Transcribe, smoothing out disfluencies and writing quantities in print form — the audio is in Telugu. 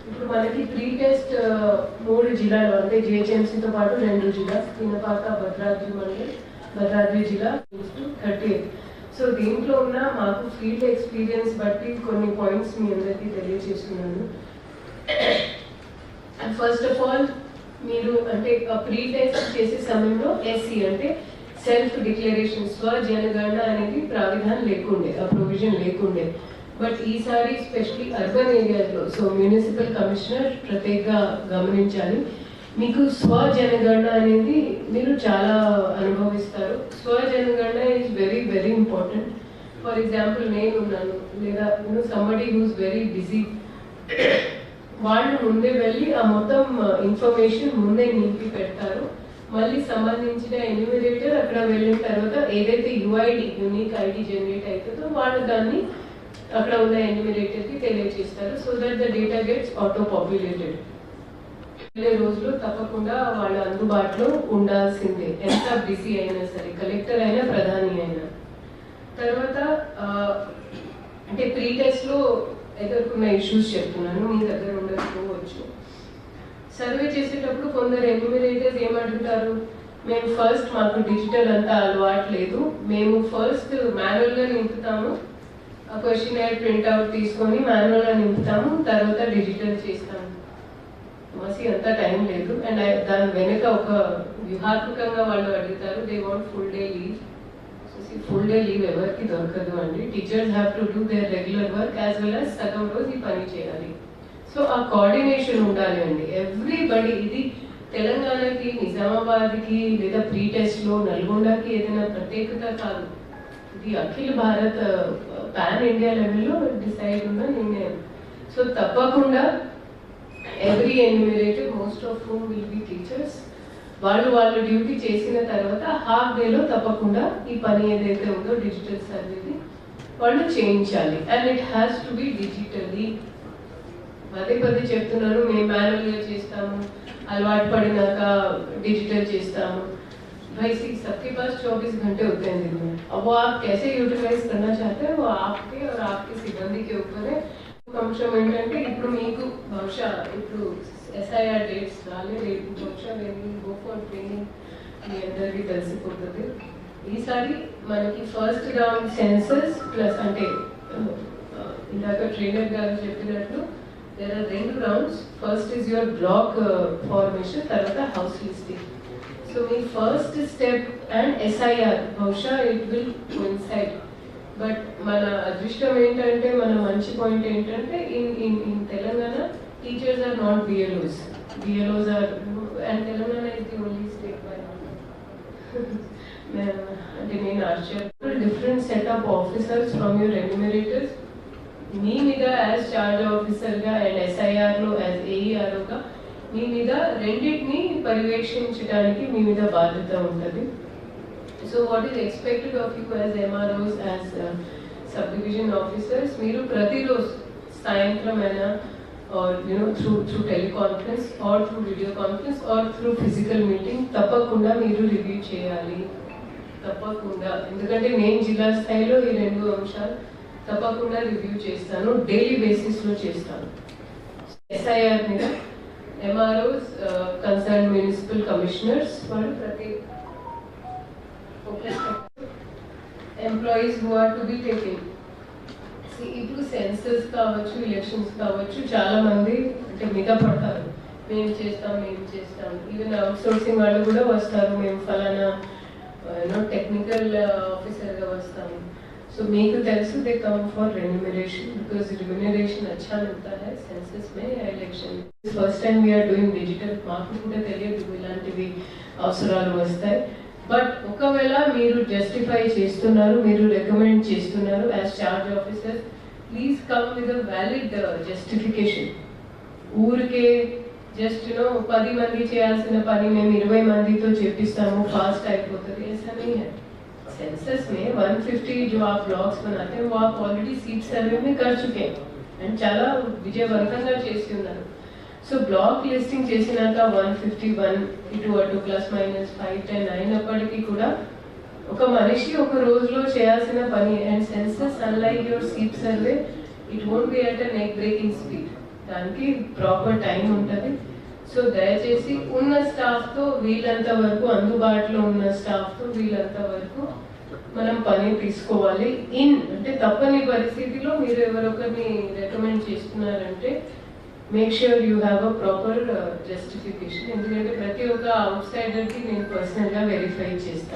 ఇప్పుడు మనకి ప్రీ టెస్ట్ 3 జిల్లాలు అంటే జిహెచ్ఎంసీతో పాటు 2 జిల్లా పినపాక భద్రాద్రి జిల్లా 38. సో దీంట్లో ఉన్న మాకు ఫీల్డ్ ఎక్స్పీరియన్స్ బట్టి కొన్ని పాయింట్స్ మీ అందరికీ తెలియజేస్తున్నాను. ఫస్ట్ ఆఫ్ ఆల్ మీరు అంటే ప్రీ టెస్ట్ చేసే సమయంలో ఎస్సీ అంటే సెల్ఫ్ డిక్లరేషన్ స్వజనగణన అనేది ప్రావిధానం లేకుండే, ఆ ప్రొవిజన్ లేకుండే. బట్ ఈసారి స్పెషలీ అర్బన్ ఏరియాస్లో సో మున్సిపల్ కమిషనర్ ప్రత్యేకంగా గమనించాలి. మీకు స్వజనగణన అనేది మీరు చాలా అనుభవిస్తారు. స్వజనగణన is very very important. For example నేను ఉన్నాను లేదా సంబడి హూస్ వెరీ బిజీ, వాళ్ళు ముందే వెళ్ళి ఆ మొత్తం ఇన్ఫర్మేషన్ ముందే నింపి పెడతారు. మళ్ళీ సంబంధించిన ఎన్యూమరేటర్ అక్కడ వెళ్ళిన తర్వాత ఏదైతే యుఐడి యూనిక్ ఐడి జనరేట్ అవుతుందో వాళ్ళు దాన్ని అక్కడ ఉన్న ఎన్యూమరేటర్కి తెలియజేస్తారు. So that the data gets auto populated. వెళ్ళే రోజులు తప్పకుండా వాళ్ళ అందుబాటులో ఉండాల్సిందే, ఎంత బిజీ అయినా సరే, కలెక్టర్ అయినా ప్రధాని అయినా. తర్వాత అంటే ప్రీ టెస్ట్లో ఎదుర్కొన్న ఇష్యూస్ చెప్తున్నాను, మీ దగ్గర ఉండకపోవచ్చు. సర్వే చేసేటప్పుడు కొందరు ఎన్యూమరేటర్స్ ఏమంటుంటారు, మేము ఫస్ట్ మాకు డిజిటల్ అంతా అలవాటు లేదు, మేము ఫస్ట్ మాన్యువల్గా నింపుతాము, క్వశ్చన్ ప్రింట్అవుట్ తీసుకొని మాన్యువల్గా నింపుతాము, తర్వాత డిజిటల్ చేస్తాము. మసి అంతా టైం లేదు. అండ్ దాని వెనుక ఒక వ్యూహాత్మకంగా వాళ్ళు అడుగుతారు, they want full day leave. Full day leave ఎవరికి దొరకదు అండి. Teachers have to do there regular work as well as సగం రోజు ఈ పని చేయాలి. సో ఆ కోఆర్డినేషన్ ఉండాలి అండి ఎవ్రీబడి. ఇది తెలంగాణకి, నిజామాబాద్కి లేదా ప్రీ టెస్ట్లో నల్గొండకి ఏదైనా ప్రత్యేకత కాదు, ఇది అఖిల భారత్ పాన్ ఇండియా లెవెల్లో డిసైడ్ ఉన్న నిర్ణయం. సో తప్పకుండా every enumerator, most of whom will be teachers, వాళ్ళు డ్యూటీ చేసిన తర్వాత హాఫ్ డేలో తప్పకుండా ఈ పని ఏదైతే ఉందో డిజిటల్ సర్వేది వాళ్ళు చేయించాలి. And it has to be digitally. పదే చెప్తున్నాను, మేము మాన్యువల్గా చేస్తాము, అలవాటు పడినాక డిజిటల్ చేస్తాము. भाई सबके पास 24 घंटे होते हैं दिन में, अब वो आप कैसे यूटिलाइज करना चाहते हैं वो आपके और आपके सिब्बंदी के ऊपर है. అంశం ఏంటంటే ఇప్పుడు మీకు బహుశా ఇప్పుడు SIR డేట్స్ రాలేదు, బహుశా గో ఫర్ ట్రైనింగ్ మీ అందరికీ తెలిసిపోతుంది. ఈసారి మనకి ఫస్ట్ రౌండ్ సెన్సస్ ప్లస్ అంటే ఇందాక ట్రైనర్ గారు చెప్పినట్లు there are 2 rounds. First is your block formation, తర్వాత హౌస్ లిస్టింగ్. సో మీ ఫస్ట్ స్టెప్ అండ్ SIR బహుశా ఇట్ విల్ కోయిన్సైడ్. బట్ మన అదృష్టం ఏంటంటే, మన మంచి పాయింట్ ఏంటంటే in Telangana teachers are not BLOs. BLOs are, and Telangana is the only state by అంటే నేను ఆశ్చర్య different set of officers from your enumerators మీ మీద యాజ్ చార్జ్ ఆఫీసర్గా అండ్ SIRలో యాజ్ AEROగా మీ మీద రెండింటిని పర్యవేక్షించడానికి మీ మీద బాధ్యత ఉంటుంది. So what is expected of you as MROs, as sub-division officers, మీరు ప్రతిరోజు సాయంత్రం అయినా or through teleconference or through video conference or through physical meeting తప్పకుండా మీరు రివ్యూ చేయాలి. తప్పకుండా, ఎందుకంటే నేను జిల్లా స్థాయిలో ఈ 2 అంశాలు తప్పకుండా రివ్యూ చేస్తాను, డైలీ బేసిస్లో చేస్తాను. SIR మీద MROs, కన్సర్న్ మున్సిపల్ కమిషనర్స్, వాళ్ళు ప్రతి employees who are to be taking. ఇప్పుడు సెన్సస్ కావచ్చు, ఎలక్షన్స్ కావచ్చు, చాలా మంది అంటే మీద పడతారు, మేము చేస్తాం. ఈవెన్ అవుట్ సోర్సింగ్ వాళ్ళు కూడా వస్తారు, మేము ఫలానా టెక్నికల్ ఆఫీసర్గా వస్తాము. సో మీకు తెలుసు they come for remuneration, because remuneration అచ్చా మిగతా హై సెన్సస్ మే election. First time we are doing digital, మాకు కూడా తెలియదు ఇలాంటివి అవసరాలు వస్తాయి. బట్ ఒకవేళ మీరు జస్టిఫై చేస్తున్నారు, మీరు రికమెండ్ చేస్తున్నారు as charge officer, please come with a valid justification. ఊరికే జస్ట్ 10 మంది చేయాల్సిన పని మేము 20 మందితో చేపిస్తాము, ఫాస్ట్ అయిపోతుంది, ऐसा नहीं है. सेंसस में 150 जो आप ब्लॉक्स बनाते हैं वो आप ऑलरेडी सीट सर्वे में कर चुके हैं అండ్ చాలా విజయవంతంగా చేసి ఉన్నారు. సో బ్లాక్ లిస్టింగ్ చేసినాక 151 ఇటు అటు +-5-10 అయినప్పటికీ కూడా ఒక మనిషి ఒక రోజులో చేయాల్సిన పని. And census unlike your seat survey, it won't be at a neck breaking speed. దానికి ప్రాపర్ టైం ఉంటుంది. సో దయచేసి ఉన్న స్టాఫ్తో వీలంత వరకు, అందుబాటులో ఉన్న స్టాఫ్తో వీలంత వరకు మనం పని తీసుకోవాలి. అంటే తప్పని పరిస్థితిలో మీరు ఎవరొకరిని రికమెండ్ చేస్తున్నారంటే make sure you have a proper justification. ఎందుకంటే ప్రతి ఒక్క అవుట్ సైడర్కి నేను పర్సనల్గా వెరిఫై చేస్తాను.